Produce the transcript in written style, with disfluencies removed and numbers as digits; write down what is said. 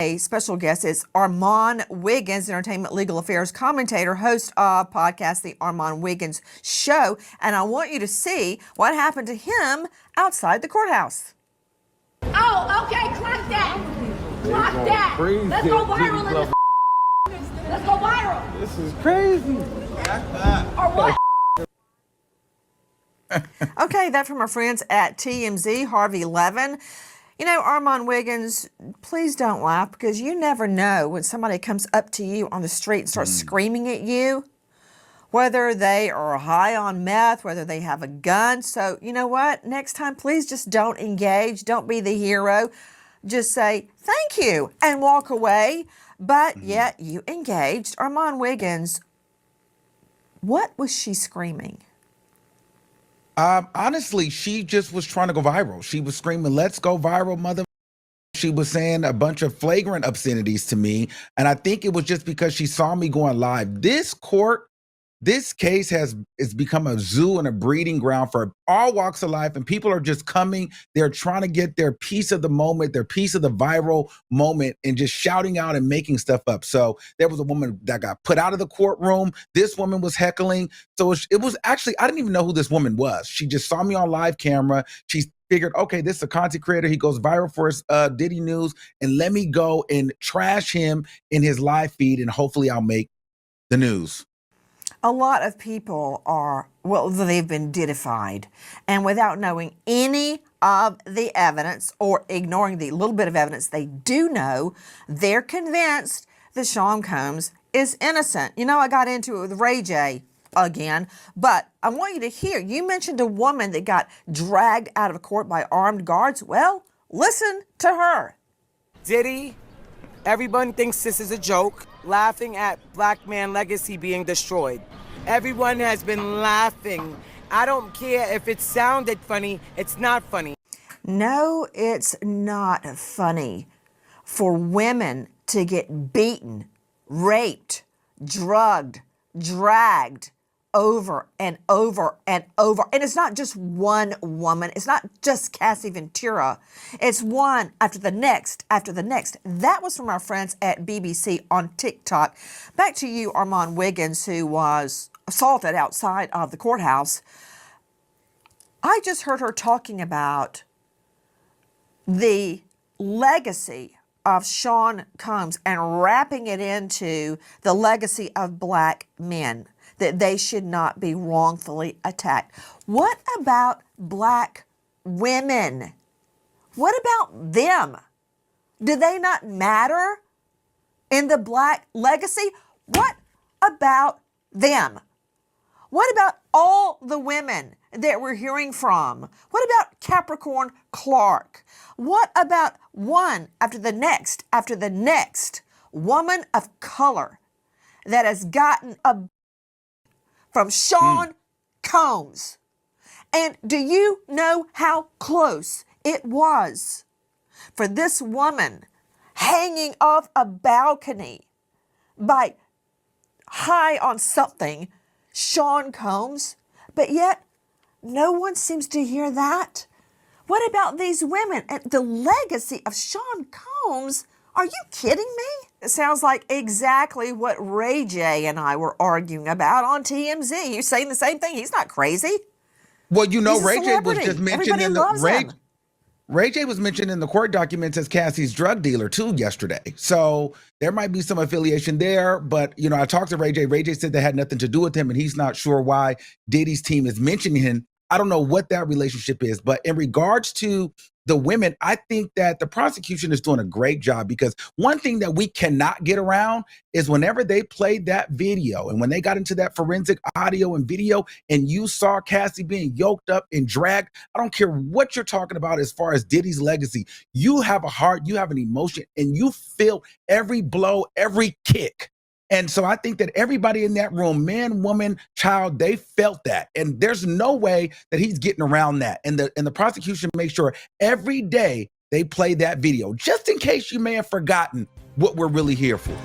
A special guest is Armon Wiggins, entertainment legal affairs commentator, host of podcast The Armon Wiggins Show. And I want you to see what happened to him outside the courthouse. Oh, okay, clock that. Clock that. Let's go viral in this. Let's go viral. This is crazy. Or what? Okay, that from our friends at TMZ, Harvey Levin. You know, Armon Wiggins, please don't laugh, because you never know when somebody comes up to you on the street and starts screaming at you, whether they are high on meth, whether they have a gun. So, you know what? Next time, please just don't engage. Don't be the hero. Just say, thank you, and walk away. But yet you engaged. Armon Wiggins, what was she screaming? Honestly, she just was trying to go viral. She was screaming, "Let's go viral, mother." She was saying a bunch of flagrant obscenities to me. And I think it was just because she saw me going live. This case has become a zoo and a breeding ground for all walks of life, and people are just coming. They're trying to get their piece of the moment, their piece of the viral moment, and just shouting out and making stuff up. So there was a woman that got put out of the courtroom. This woman was heckling. So it was actually, I didn't even know who this woman was. She just saw me on live camera. She figured, okay, this is a content creator. He goes viral for his Diddy news, and let me go and trash him in his live feed, and hopefully I'll make the news. A lot of people are, well, they've been Diddified, and without knowing any of the evidence or ignoring the little bit of evidence they do know, they're convinced that Sean Combs is innocent. You know, I got into it with Ray J again, but I want you to hear, you mentioned a woman that got dragged out of court by armed guards. Well, listen to her. Diddy, everyone thinks this is a joke, laughing at black man legacy being destroyed. Everyone has been laughing. I don't care if it sounded funny, it's not funny. No, it's not funny for women to get beaten, raped, drugged, dragged over and over and over. And it's not just one woman. It's not just Cassie Ventura. It's one after the next, after the next. That was from our friends at BBC on TikTok. Back to you, Armon Wiggins, who was assaulted outside of the courthouse. I just heard her talking about the legacy of Sean Combs and wrapping it into the legacy of black men, that they should not be wrongfully attacked. What about black women? What about them? Do they not matter in the black legacy? What about them? What about all the women that we're hearing from? What about Capricorn Clark? What about one after the next woman of color that has gotten a from Sean Combs? And do you know how close it was for this woman hanging off a balcony by high on something, Sean Combs? But yet, no one seems to hear that. What about these women and the legacy of Sean Combs? Are you kidding me? It sounds like exactly what Ray J and I were arguing about on TMZ. You're saying the same thing. He's not crazy. Well, you know, He's a Ray J was celebrity. just mentioned Everybody in the loves him. Ray J was mentioned in the court documents as Cassie's drug dealer too yesterday. So there might be some affiliation there, but you know, I talked to Ray J. Ray J said that had nothing to do with him, and he's not sure why Diddy's team is mentioning him. I don't know what that relationship is, but in regards to the women, I think that the prosecution is doing a great job, because one thing that we cannot get around is whenever they played that video and when they got into that forensic audio and video and you saw Cassie being yoked up and dragged, I don't care what you're talking about as far as Diddy's legacy. You have a heart, you have an emotion, and you feel every blow, every kick. And so I think that everybody in that room, man, woman, child, they felt that. And there's no way that he's getting around that. And the prosecution makes sure every day they play that video, just in case you may have forgotten what we're really here for.